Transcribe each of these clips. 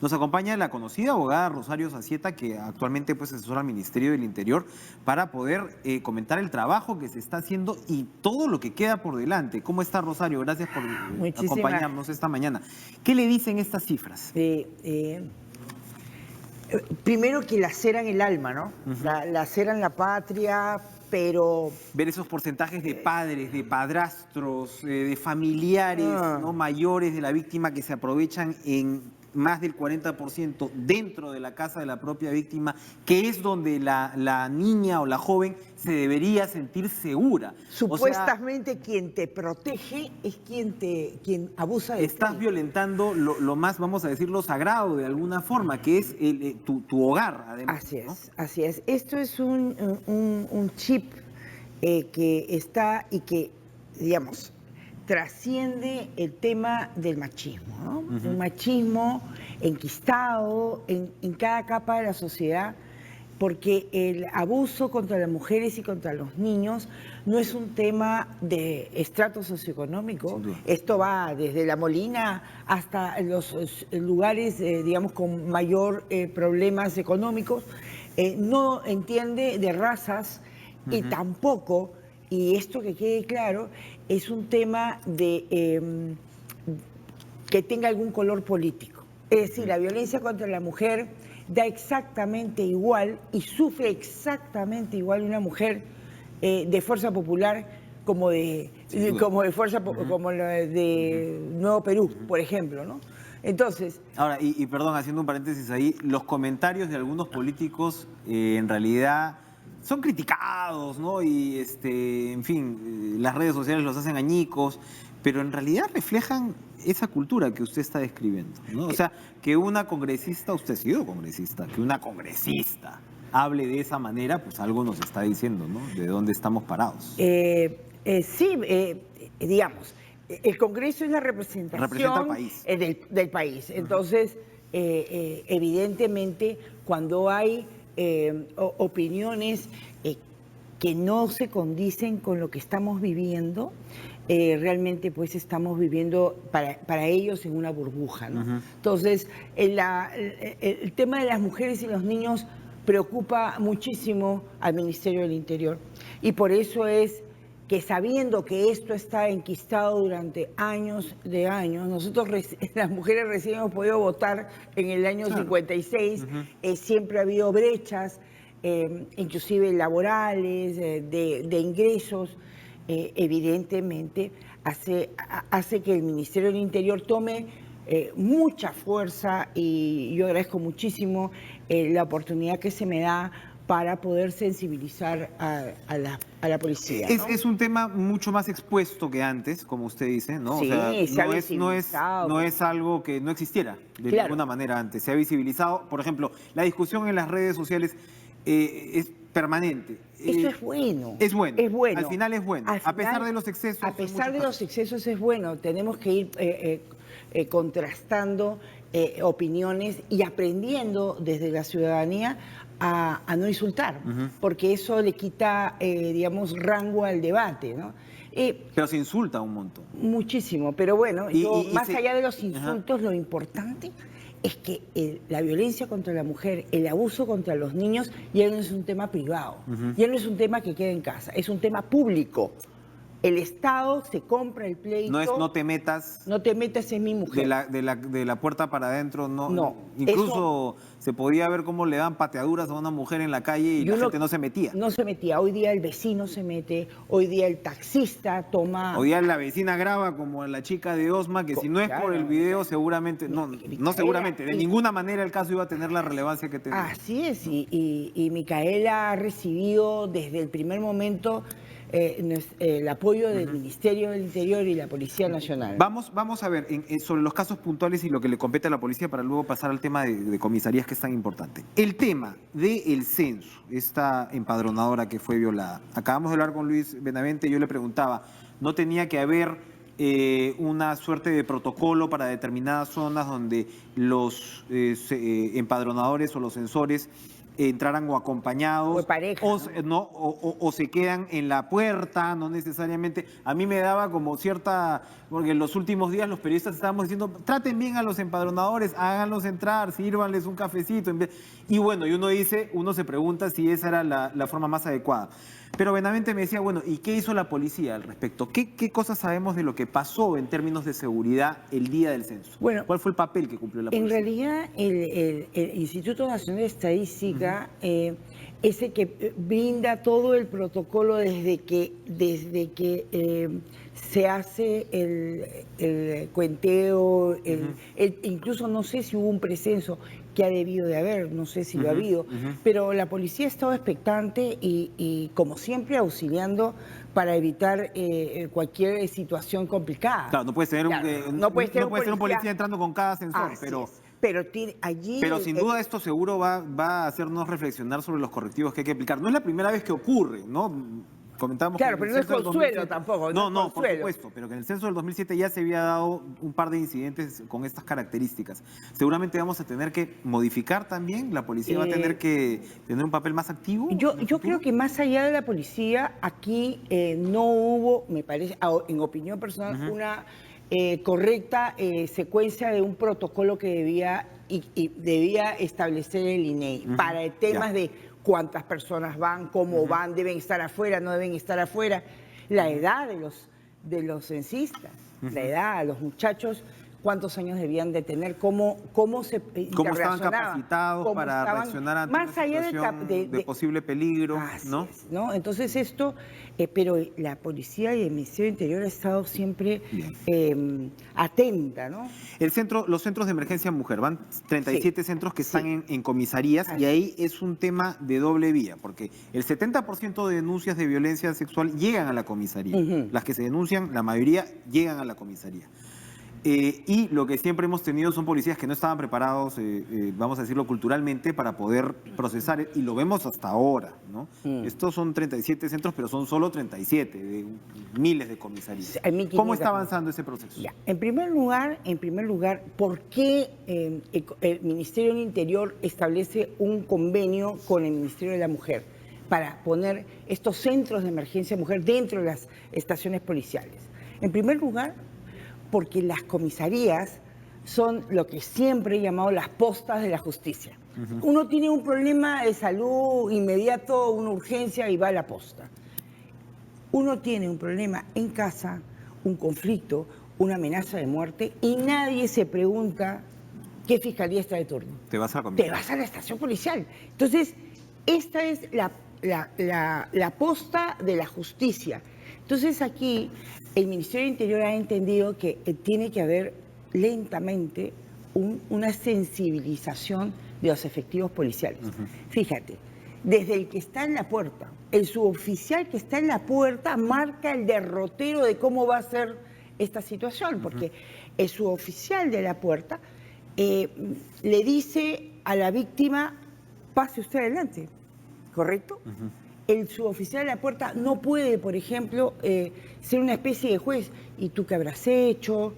Nos acompaña la conocida abogada Rosario Zacieta, que actualmente pues asesora al Ministerio del Interior para poder comentar el trabajo que se está haciendo y todo lo que queda por delante. ¿Cómo está, Rosario? Gracias por acompañarnos esta mañana. ¿Qué le dicen estas cifras? Primero que laceran el alma, ¿no? Laceran la patria, pero... Ver esos porcentajes de padres, de padrastros, de familiares ¿no? mayores de la víctima que se aprovechan en más del 40% dentro de la casa de la propia víctima, que es donde la niña o la joven se debería sentir segura. Supuestamente quien te protege es quien abusa de ti. Estás violentando lo más, vamos a decirlo, sagrado de alguna forma, que es tu hogar, además. Así es, ¿no? así es. Esto es un chip que está y que, digamos, trasciende el tema del machismo, ¿no? Un machismo enquistado en cada capa de la sociedad, porque el abuso contra las mujeres y contra los niños no es un tema de estrato socioeconómico. Esto va desde La Molina hasta los lugares, digamos, con mayor problemas económicos. No entiende de razas y tampoco, y esto que quede claro, es un tema de que tenga algún color político. Es decir, la violencia contra la mujer da exactamente igual y sufre exactamente igual una mujer de Fuerza Popular como de Fuerza como la de Nuevo Perú, por ejemplo, ¿no? Entonces... Ahora, y perdón, haciendo un paréntesis ahí, los comentarios de algunos políticos en realidad son criticados, ¿no? Y, en fin, las redes sociales los hacen añicos, pero en realidad reflejan esa cultura que usted está describiendo, ¿no? O sea, que una congresista, usted ha sido congresista, que una congresista hable de esa manera, pues algo nos está diciendo, ¿no? De dónde estamos parados. Sí, digamos, el Congreso es la representación del país. Entonces, evidentemente, cuando hay opiniones que no se condicen con lo que estamos viviendo, realmente pues estamos viviendo para ellos en una burbuja, ¿no? Entonces, el tema de las mujeres y los niños preocupa muchísimo al Ministerio del Interior, y por eso es que, sabiendo que esto está enquistado durante años de años, nosotros las mujeres recién hemos podido votar en el año 56, siempre ha habido brechas, inclusive laborales, de ingresos, evidentemente hace que el Ministerio del Interior tome mucha fuerza, y yo agradezco muchísimo la oportunidad que se me da para poder sensibilizar a la policía, ¿no? Es un tema mucho más expuesto que antes, como usted dice, ¿no? Sí, o sea, no es algo que no existiera de ninguna manera antes. Se ha visibilizado, por ejemplo, la discusión en las redes sociales es permanente. Eso es bueno. Es bueno. Es bueno. Al final es bueno. A pesar de los excesos. A pesar de los excesos es bueno. Tenemos que ir contrastando opiniones y aprendiendo desde la ciudadanía a no insultar, porque eso le quita, digamos, rango al debate, ¿no? Pero se insulta un montón. Muchísimo, pero bueno, más allá de los insultos, lo importante es que la violencia contra la mujer, el abuso contra los niños, ya no es un tema privado, ya no es un tema que queda en casa, es un tema público. El Estado se compra el pleito. No es no te metas. No te metas en mi mujer. De la puerta para adentro, no. No. Incluso se podía ver cómo le dan pateaduras a una mujer en la calle y la gente no se metía. No se metía. Hoy día el vecino se mete, hoy día el taxista toma... Hoy día la vecina graba como la chica de Osma, que si no es por el video seguramente, no seguramente, de ninguna manera el caso iba a tener la relevancia que tenía. Así es, y Micaela ha recibido desde el primer momento el apoyo del Ministerio del Interior y la Policía Nacional. Vamos a ver sobre los casos puntuales y lo que le compete a la policía para luego pasar al tema de comisarías, que es tan importante. El tema del censo, esta empadronadora que fue violada. Acabamos de hablar con Luis Benavente, yo le preguntaba, ¿no tenía que haber una suerte de protocolo para determinadas zonas donde los empadronadores o los censores entraran o acompañados, O de pareja, o se quedan en la puerta, no necesariamente. A mí me daba como cierta, porque en los últimos días los periodistas estábamos diciendo, traten bien a los empadronadores, háganlos entrar, sírvanles un cafecito. Y bueno, y uno se pregunta si esa era la forma más adecuada. Pero Benavente me decía, bueno, ¿y qué hizo la policía al respecto? ¿Qué cosas sabemos de lo que pasó en términos de seguridad el día del censo? Bueno, ¿cuál fue el papel que cumplió la policía? En realidad, el Instituto Nacional de Estadística es el que brinda todo el protocolo desde que se hace el cuenteo, incluso no sé si hubo un precenso que ha debido de haber, no sé si lo ha habido, pero la policía ha estado expectante y como siempre auxiliando para evitar cualquier situación complicada. Claro, no puede ser, no puede ser un policía entrando con cada ascensor, pero... Pero allí... Pero sin duda esto seguro va a hacernos reflexionar sobre los correctivos que hay que aplicar. No es la primera vez que ocurre, ¿no? Comentábamos claro, que pero no es consuelo tampoco. No, por supuesto, pero que en el censo del 2007 ya se había dado un par de incidentes con estas características. Seguramente vamos a tener que modificar también, la policía va a tener que tener un papel más activo. Yo creo que más allá de la policía, aquí no hubo, me parece, en opinión personal, una correcta secuencia de un protocolo que debía establecer el INEI para temas de cuántas personas van, cómo van, deben estar afuera, no deben estar afuera, la edad de los censistas, la edad, los muchachos, cuántos años debían de tener, cómo estaban capacitados para reaccionar ante más una allá situación de posible peligro, ¿no? ¿no? Entonces esto, pero la policía y el Ministerio del Interior ha estado siempre atenta, ¿no? Los centros de emergencia mujer, van 37 centros que están en comisarías y ahí es un tema de doble vía, porque el 70% de denuncias de violencia sexual llegan a la comisaría. Las que se denuncian, la mayoría llegan a la comisaría. Y lo que siempre hemos tenido son policías que no estaban preparados, vamos a decirlo culturalmente, para poder procesar, y lo vemos hasta ahora, ¿no? Estos son 37 centros, pero son solo 37, de miles de comisarías. ¿Cómo está avanzando ese proceso? Ya. En primer lugar, ¿por qué el Ministerio del Interior establece un convenio con el Ministerio de la Mujer para poner estos centros de emergencia mujer dentro de las estaciones policiales? En primer lugar, porque las comisarías son lo que siempre he llamado las postas de la justicia. Uno tiene un problema de salud inmediato, una urgencia y va a la posta. Uno tiene un problema en casa, un conflicto, una amenaza de muerte y nadie se pregunta qué fiscalía está de turno. Te vas a la comisaría. Te vas a la estación policial. Entonces, esta es la posta de la justicia. Entonces aquí el Ministerio del Interior ha entendido que tiene que haber lentamente una sensibilización de los efectivos policiales. Fíjate, desde el que está en la puerta, el suboficial que está en la puerta marca el derrotero de cómo va a ser esta situación, porque el suboficial de la puerta le dice a la víctima, pase usted adelante, ¿correcto? El suboficial de la puerta no puede, por ejemplo, ser una especie de juez. ¿Y tú qué habrás hecho?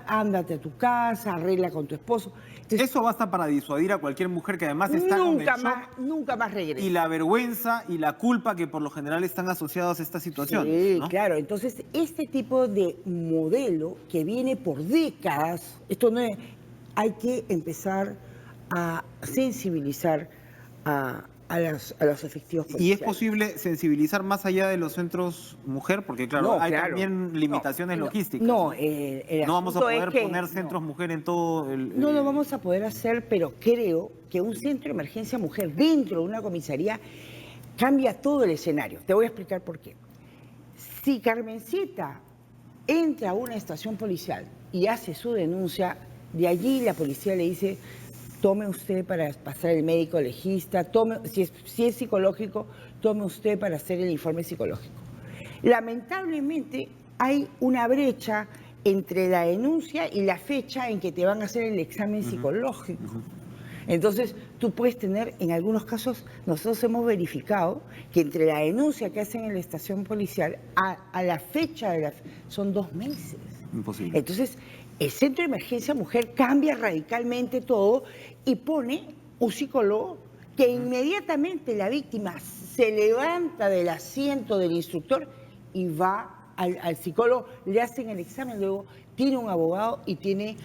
Ándate a tu casa, arregla con tu esposo. Entonces, eso basta para disuadir a cualquier mujer que además está con el shock nunca más regresa. y la vergüenza y la culpa que por lo general están asociados a esta situación. Sí, ¿no? claro. Entonces, este tipo de modelo que viene por décadas, esto no es, hay que empezar a sensibilizar a los efectivos policiales. ¿Y es posible sensibilizar más allá de los centros mujer? Porque claro, hay también limitaciones logísticas. No vamos a poder poner centros mujer en todo el... No lo vamos a poder hacer, pero creo que un centro de emergencia mujer dentro de una comisaría cambia todo el escenario. Te voy a explicar por qué. Si Carmencita entra a una estación policial y hace su denuncia, de allí la policía le dice: tome usted para pasar el médico legista, si es psicológico, tome usted para hacer el informe psicológico. Lamentablemente hay una brecha entre la denuncia y la fecha en que te van a hacer el examen psicológico. Entonces, tú puedes tener, en algunos casos, nosotros hemos verificado que entre la denuncia que hacen en la estación policial a la fecha son 2 meses. Imposible. Entonces, el Centro de Emergencia Mujer cambia radicalmente todo y pone un psicólogo que inmediatamente la víctima se levanta del asiento del instructor y va al psicólogo, le hacen el examen, luego tiene un abogado y tiene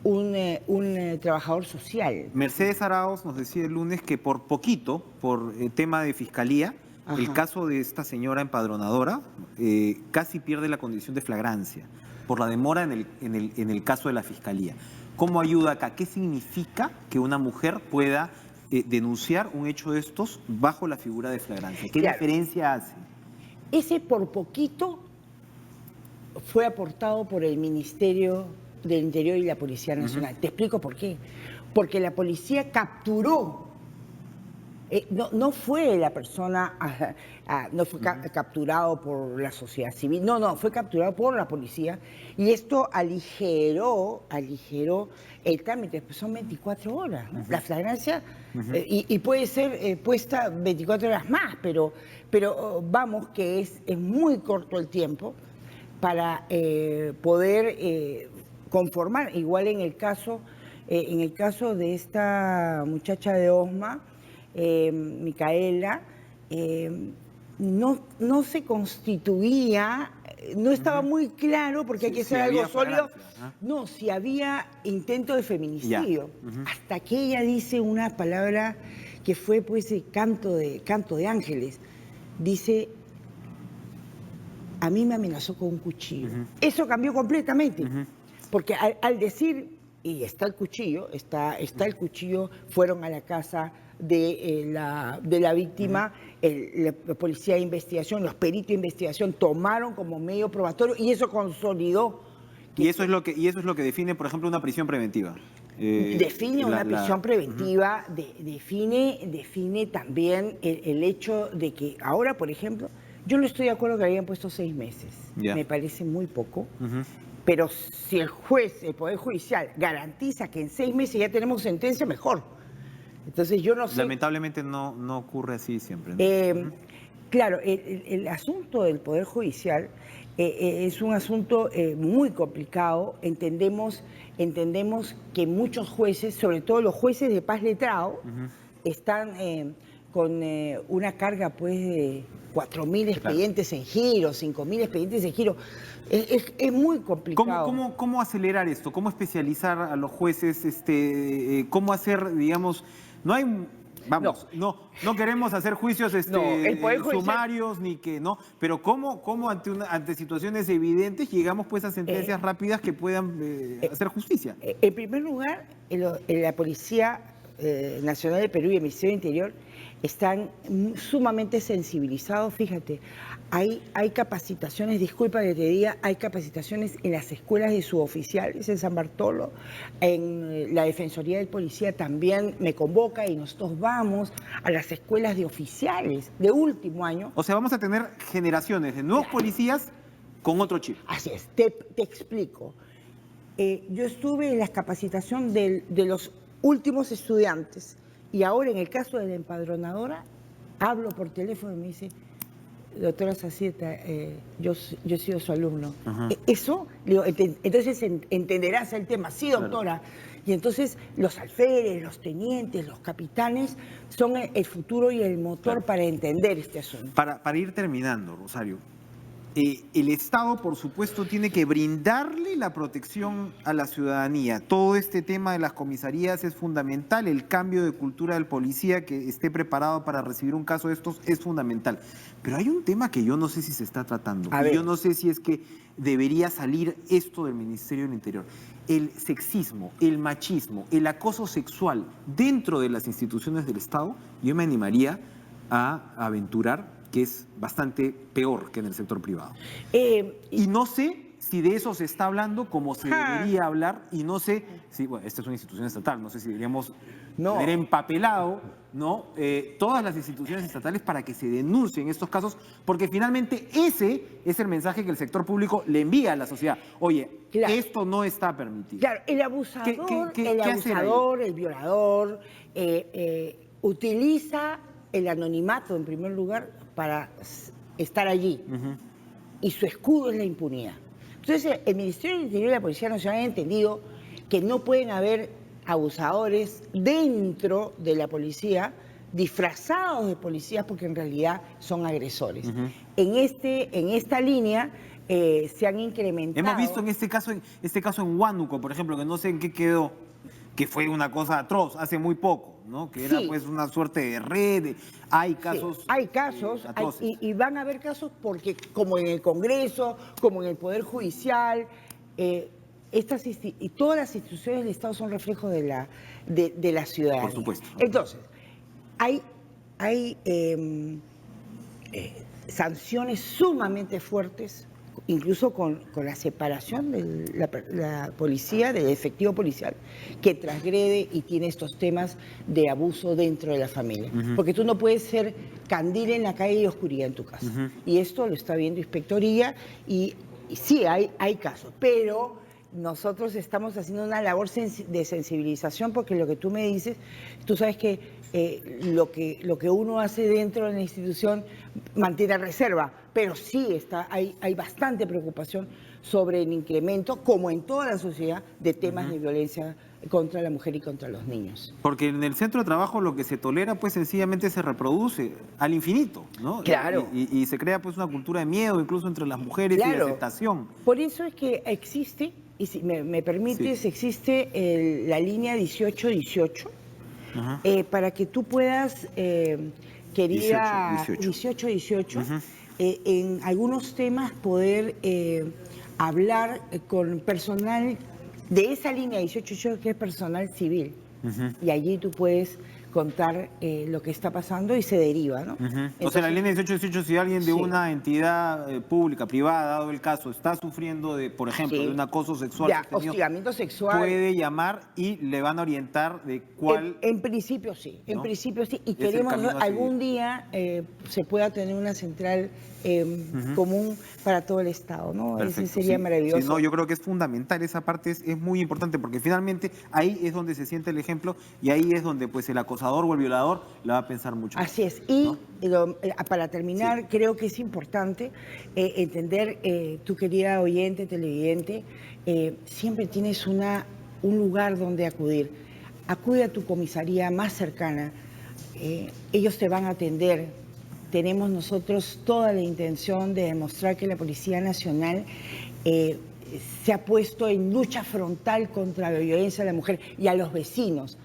un trabajador social. Mercedes Arauz nos decía el lunes que por poquito, por tema de fiscalía, Ajá. el caso de esta señora empadronadora casi pierde la condición de flagrancia por la demora en el caso de la fiscalía. ¿Cómo ayuda acá? ¿Qué significa que una mujer pueda denunciar un hecho de estos bajo la figura de flagrancia? ¿Qué Claro. diferencia hace? Ese por poquito fue aportado por el Ministerio del Interior y la Policía Nacional. Te explico por qué. Porque la policía capturó, no fue la persona, no fue capturado por la sociedad civil, no, fue capturado por la policía y esto aligeró el trámite, pues son 24 horas, ¿no? La flagrancia, y puede ser puesta 24 horas más, pero vamos que es muy corto el tiempo para poder conformar. Igual en el caso de esta muchacha de Osma, Micaela, no se constituía, no estaba muy claro, porque hay que ser algo sólido, no, si había intento de feminicidio, hasta que ella dice una palabra que fue pues canto de ángeles, dice: a mí me amenazó con un cuchillo. Eso cambió completamente, porque al decir, y está el cuchillo, fueron a la casa de la víctima, la policía de investigación, los peritos de investigación tomaron como medio probatorio y eso consolidó. Y eso es lo que define, por ejemplo, una prisión preventiva. Define una prisión preventiva, define también el hecho de que ahora, por ejemplo, yo no estoy de acuerdo que habían puesto 6 meses. Me parece muy poco. Pero si el juez, el Poder Judicial, garantiza que en 6 meses ya tenemos sentencia, mejor. Entonces yo no sé. Lamentablemente no ocurre así siempre, ¿no? Claro, el asunto del Poder Judicial es un asunto muy complicado. Entendemos que muchos jueces, sobre todo los jueces de paz letrado, están con una carga pues de 4.000 expedientes en giro, 5.000 expedientes en giro. Es muy complicado. ¿Cómo acelerar esto? ¿Cómo especializar a los jueces? ¿Cómo hacer, digamos, no hay... Vamos, no queremos hacer juicios sumarios ni que no, pero cómo ante situaciones evidentes llegamos pues a sentencias rápidas que puedan hacer justicia? En primer lugar, la Policía Nacional de Perú y el Ministerio del Interior están sumamente sensibilizados. Fíjate, hay capacitaciones, disculpa que te diga, hay capacitaciones en las escuelas de suboficiales en San Bartolo, en la Defensoría del Policía también me convoca y nosotros vamos a las escuelas de oficiales de último año. O sea, vamos a tener generaciones de nuevos policías con otro chip. Así es, te explico. Yo estuve en la capacitación de los últimos estudiantes y ahora en el caso de la empadronadora hablo por teléfono y me dice: doctora Zacieta, yo he sido su alumno. Eso, digo, entonces entenderás el tema. Sí, doctora. Claro. Y entonces los alférez, los tenientes, los capitanes son el futuro y el motor para entender este asunto. Para ir terminando, Rosario, el Estado, por supuesto, tiene que brindarle la protección a la ciudadanía. Todo este tema de las comisarías es fundamental. El cambio de cultura del policía que esté preparado para recibir un caso de estos es fundamental. Pero hay un tema que yo no sé si se está tratando. Yo no sé si es que debería salir esto del Ministerio del Interior. El sexismo, el machismo, el acoso sexual dentro de las instituciones del Estado, yo me animaría a aventurar que es bastante peor que en el sector privado. Y no sé si de eso se está hablando como se debería hablar, y no sé si, bueno, esta es una institución estatal, no sé si deberíamos tener empapelado, ¿no? Todas las instituciones estatales para que se denuncien estos casos, porque finalmente ese es el mensaje que el sector público le envía a la sociedad. Oye, esto no está permitido. Claro, el abusador, el violador, utiliza el anonimato en primer lugar para estar allí. Y su escudo es la impunidad. Entonces, el Ministerio del Interior y la Policía Nacional han entendido que no pueden haber abusadores dentro de la policía disfrazados de policías porque en realidad son agresores. En esta línea se han incrementado. Hemos visto en este caso en Huánuco, por ejemplo, que no sé en qué quedó, que fue una cosa atroz hace muy poco, ¿no? Que era pues una suerte de red. Hay casos. Sí, hay casos, y van a haber casos porque como en el Congreso, como en el Poder Judicial, y todas las instituciones del Estado son reflejos de la ciudadanía. Por supuesto. Entonces, hay sanciones sumamente fuertes, incluso con la separación de la policía, del efectivo policial, que transgrede y tiene estos temas de abuso dentro de la familia. Porque tú no puedes ser candil en la calle y oscuridad en tu casa. Y esto lo está viendo Inspectoría y sí, hay casos, pero nosotros estamos haciendo una labor de sensibilización porque lo que tú me dices, tú sabes que lo que uno hace dentro de la institución mantiene reserva, pero sí hay bastante preocupación sobre el incremento, como en toda la sociedad, de temas de violencia contra la mujer y contra los niños. Porque en el centro de trabajo lo que se tolera pues sencillamente se reproduce al infinito, ¿no? Claro. Y se crea pues una cultura de miedo incluso entre las mujeres y de aceptación. Por eso es que existe, y si me permites, existe la línea 1818, para que tú puedas, querida 1818, en algunos temas poder hablar con personal de esa línea 1818 que es personal civil. Y allí tú puedes contar lo que está pasando y se deriva, ¿no? Entonces, o sea, la línea 1818, si alguien de una entidad pública, privada, dado el caso, está sufriendo de, por ejemplo, de un acoso sexual, hostigamiento sexual, puede llamar y le van a orientar de cuál... En principio sí, ¿no? en principio sí. Y queremos algún día se pueda tener una central común para todo el Estado, ¿no? Perfecto, ese sería maravilloso. Sí, no, yo creo que es fundamental, esa parte es muy importante, porque finalmente ahí es donde se siente el ejemplo y ahí es donde pues el acosador o el violador la va a pensar mucho. Así es. Y para terminar, creo que es importante entender, tu querida oyente, televidente, siempre tienes un lugar donde acudir. Acude a tu comisaría más cercana. Ellos te van a atender. Tenemos nosotros toda la intención de demostrar que la Policía Nacional se ha puesto en lucha frontal contra la violencia de la mujer y a los vecinos.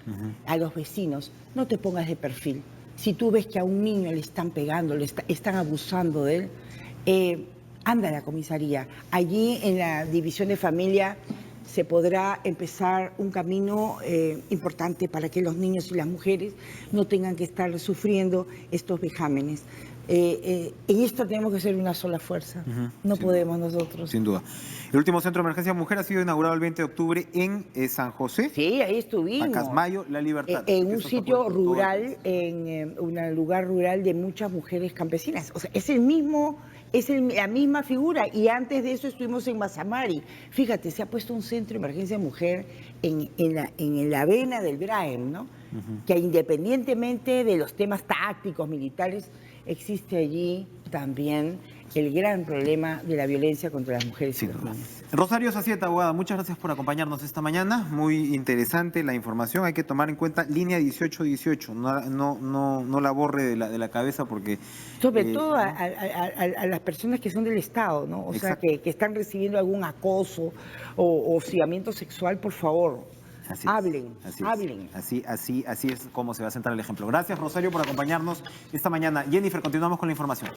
A los vecinos, no te pongas de perfil. Si tú ves que a un niño le están pegando, están abusando de él, anda a la comisaría. Allí en la División de Familia se podrá empezar un camino importante para que los niños y las mujeres no tengan que estar sufriendo estos vejámenes. En esto tenemos que ser una sola fuerza. No podemos nosotros. Sin duda. El último centro de emergencia mujer ha sido inaugurado el 20 de octubre en San José. Sí, ahí estuvimos. Pacasmayo, La Libertad. En un sitio rural, en un lugar rural de muchas mujeres campesinas. O sea, es la misma figura. Y antes de eso estuvimos en Mazamari. Fíjate, se ha puesto un centro de emergencia mujer en la vena del Braem, ¿no? Que independientemente de los temas tácticos, militares, existe allí también el gran problema de la violencia contra las mujeres y los niños. Rosario Sacieta, abogada, muchas gracias por acompañarnos esta mañana. Muy interesante la información. Hay que tomar en cuenta línea 1818. No la borre de la cabeza porque... Sobre todo a las personas que son del Estado, ¿no? O sea, que están recibiendo algún acoso o hostigamiento sexual, por favor. Hablen. Así es como se va a centrar el ejemplo. Gracias, Rosario, por acompañarnos esta mañana. Jennifer, continuamos con la información.